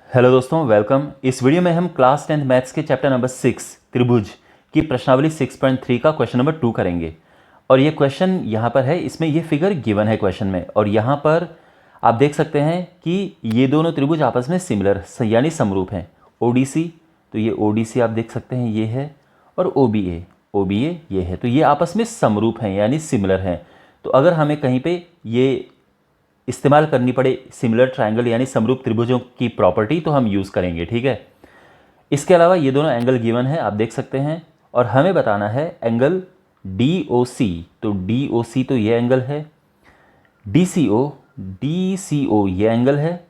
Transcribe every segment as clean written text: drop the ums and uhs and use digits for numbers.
Hello दोस्तों, welcome. इस video में हम क्लास 10th मैथ्स के चैप्टर नंबर 6 त्रिभुज की प्रश्नावली 6.3 का क्वेश्चन नंबर 2 करेंगे। और ये क्वेश्चन यहाँ पर है, इसमें ये फिगर गिवन है क्वेश्चन में, और यहाँ पर आप देख सकते हैं कि ये दोनों त्रिभुज आपस में सिमिलर यानी समरूप हैं। ओडीसी, तो ये ओडीसी आप देख सकते हैं ये है, और ओबीए ओबीए ये है, तो ये आपस में समरूप हैं यानी सिमिलर हैं। तो अगर हमें कहीं पे ये इस्तेमाल करनी पड़े सिमिलर ट्रायंगल यानी समरूप त्रिभुजों की प्रॉपर्टी, तो हम यूज़ करेंगे, ठीक है। इसके अलावा ये दोनों एंगल गिवन है, आप देख सकते हैं, और हमें बताना है एंगल DOC। तो DOC तो ये एंगल है, DCO ये एंगल है,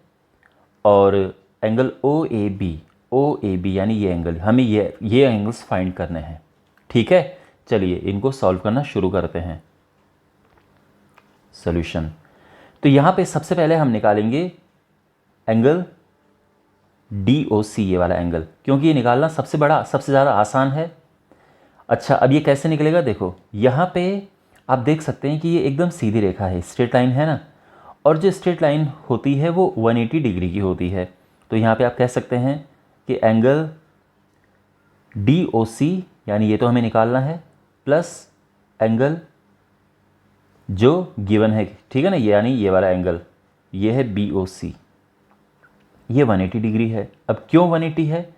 और एंगल OAB यानी ये एंगल, हमें ये एंगल्स फाइंड करने हैं, ठीक है। चलिए इनको सॉल्व करना शुरू करते हैं। सॉल्यूशन, तो यहाँ पे सबसे पहले हम निकालेंगे एंगल DOC, ये वाला एंगल, क्योंकि ये निकालना सबसे ज़्यादा आसान है। अच्छा, अब ये कैसे निकलेगा, देखो यहाँ पे आप देख सकते हैं कि ये एकदम सीधी रेखा है, स्ट्रेट लाइन है ना, और जो स्ट्रेट लाइन होती है वो 180 डिग्री की होती है। तो यहाँ पे आप कह सकते हैं कि एंगल DOC यानी ये तो हमें निकालना है, प्लस एंगल जो गिवन है, ठीक है ना, ये यानी ये वाला एंगल ये है BOC, ये 180 डिग्री है। अब क्यों 180 है,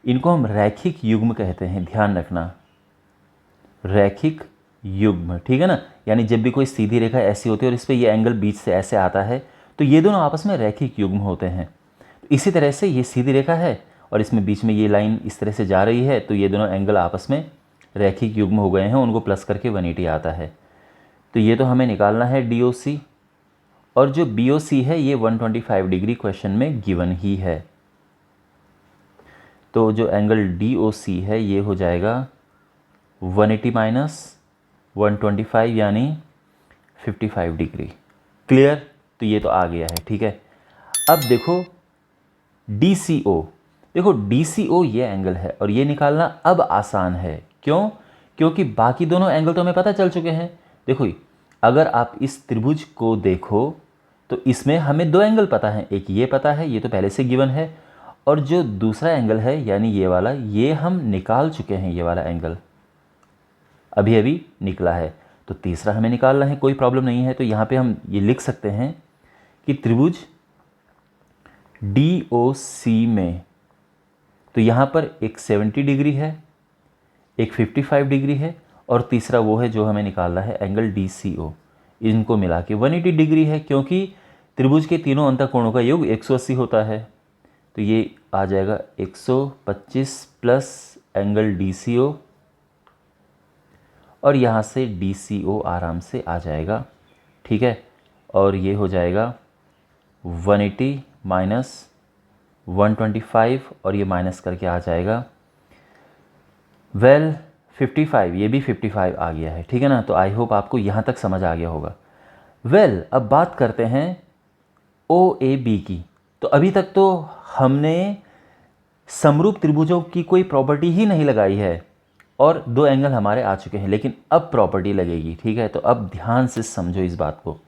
इनको हम रैखिक युग्म कहते हैं, ध्यान रखना, रैखिक युग्म, ठीक है ना। यानी जब भी कोई सीधी रेखा ऐसी होती है और इस पर ये एंगल बीच से ऐसे आता है, तो ये दोनों आपस में रैखिक युग्म होते हैं। इसी तरह से ये सीधी रेखा है और इसमें बीच में ये लाइन इस तरह से जा रही है, तो ये दोनों एंगल आपस में रैखिक युग्म हो गए हैं, उनको प्लस करके 180 आता है। तो ये तो हमें निकालना है DOC, और जो BOC है ये 125 डिग्री क्वेश्चन में गिवन ही है। तो जो एंगल DOC है ये हो जाएगा 180 माइनस 125 यानी 55 डिग्री। क्लियर, तो ये तो आ गया है, ठीक है। अब देखो DCO ये एंगल है, और ये निकालना अब आसान है। क्यों? क्योंकि बाकी दोनों एंगल तो हमें पता चल चुके हैं। देखो, अगर आप इस त्रिभुज को देखो तो इसमें हमें दो एंगल पता है, एक ये पता है, ये तो पहले से गिवन है, और जो दूसरा एंगल है यानी ये वाला, ये हम निकाल चुके हैं, ये वाला एंगल अभी अभी निकला है। तो तीसरा हमें निकालना है, कोई प्रॉब्लम नहीं है। तो यहाँ पे हम ये लिख सकते हैं कि त्रिभुज DOC में, तो यहाँ पर एक 70 डिग्री है, एक 55 डिग्री है, और तीसरा वो है जो हमें निकालना है एंगल DCO। इनको मिला के 180 डिग्री है, क्योंकि त्रिभुज के तीनों अंतःकोणों का योग 180 होता है। तो ये आ जाएगा 125 प्लस एंगल DCO, और यहाँ से DCO आराम से आ जाएगा, ठीक है। और ये हो जाएगा 180 माइनस 125, और ये माइनस करके आ जाएगा 55, ये भी 55 आ गया है, ठीक है ना। तो आई होप आपको यहाँ तक समझ आ गया होगा। अब बात करते हैं OAB की। तो अभी तक तो हमने समरूप त्रिभुजों की कोई प्रॉपर्टी ही नहीं लगाई है, और दो एंगल हमारे आ चुके हैं, लेकिन अब प्रॉपर्टी लगेगी, ठीक है। तो अब ध्यान से समझो इस बात को।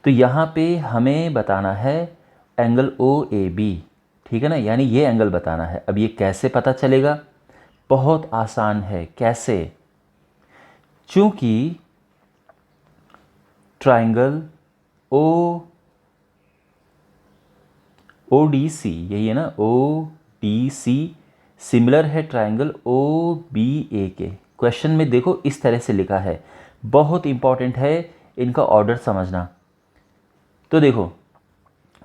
तो यहाँ पे हमें बताना है एंगल OAB, ठीक है ना, यानी ये एंगल बताना है। अब ये कैसे पता चलेगा, बहुत आसान है। कैसे? चूंकि ट्राइंगल ODC, यही है ना, ODC सिमिलर है ट्राइंगल OBA के। क्वेश्चन में देखो इस तरह से लिखा है, बहुत इंपॉर्टेंट है इनका ऑर्डर समझना। तो देखो,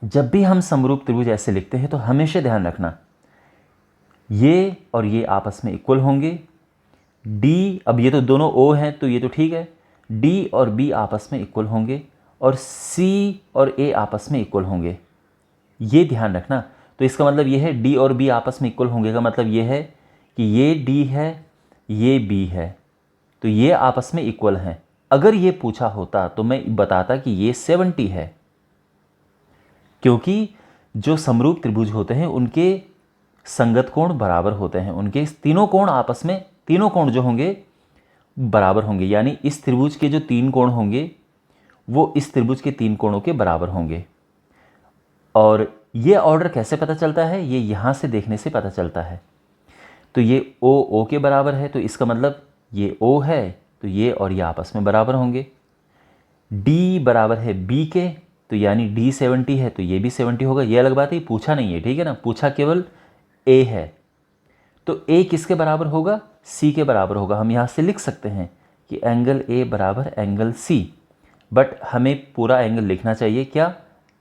जब भी हम समरूप त्रिभुज ऐसे लिखते हैं तो हमेशा ध्यान रखना ये और ये आपस में इक्वल होंगे। D, अब ये तो दोनों O हैं तो ये तो ठीक है, D और B आपस में इक्वल होंगे, और C और A आपस में इक्वल होंगे, ये ध्यान रखना। तो इसका मतलब ये है D और B आपस में इक्वल होंगे का मतलब ये है कि ये D है, ये B है, तो ये आपस में इक्वल हैं। अगर ये पूछा होता तो मैं बताता कि ये 70 है, क्योंकि जो समरूप त्रिभुज होते हैं उनके संगत कोण बराबर होते हैं, उनके तीनों कोण आपस में, तीनों कोण जो होंगे बराबर होंगे, यानी इस त्रिभुज के जो 3 कोण होंगे वो इस त्रिभुज के 3 कोणों के बराबर होंगे। और ये ऑर्डर कैसे पता चलता है, ये यहाँ से देखने से पता चलता है। तो ये ओ के बराबर है, तो इसका मतलब ये ओ है, तो ये और ये आपस में बराबर होंगे। डी बराबर है बी के, तो यानी डी 70 है तो ये भी 70 होगा। ये अलग बात है, पूछा नहीं है, ठीक है ना, पूछा केवल ए है। तो ए किसके बराबर होगा, सी के बराबर होगा। हम यहाँ से लिख सकते हैं कि एंगल ए बराबर एंगल सी, बट हमें पूरा एंगल लिखना चाहिए। क्या,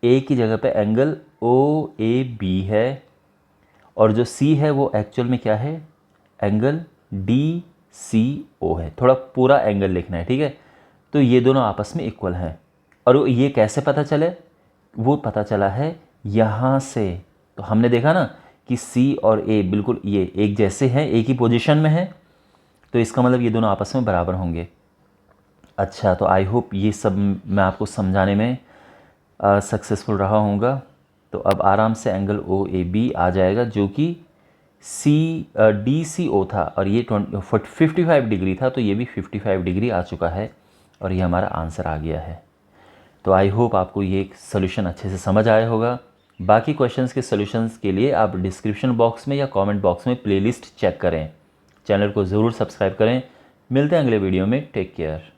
ए की जगह पे एंगल ओ ए बी है, और जो सी है वो एक्चुअल में क्या है, एंगल डी सी ओ है। थोड़ा पूरा एंगल लिखना है, ठीक है। तो ये दोनों आपस में इक्वल हैं। और ये कैसे पता चले, वो पता चला है यहाँ से। तो हमने देखा ना कि सी और ए बिल्कुल ये एक जैसे हैं, एक ही पोजीशन में हैं, तो इसका मतलब ये दोनों आपस में बराबर होंगे। अच्छा, तो आई होप ये सब मैं आपको समझाने में सक्सेसफुल रहा होऊंगा। तो अब आराम से एंगल ओ ए बी आ जाएगा, जो कि डी सी ओ था, और ये 55 डिग्री था, तो ये भी 55 डिग्री आ चुका है, और ये हमारा आंसर आ गया है। तो आई होप आपको ये सोल्यूशन अच्छे से समझ आया होगा। बाकी क्वेश्चंस के सोल्यूशंस के लिए आप डिस्क्रिप्शन बॉक्स में या कमेंट बॉक्स में प्लेलिस्ट चेक करें। चैनल को ज़रूर सब्सक्राइब करें। मिलते हैं अगले वीडियो में। Take care.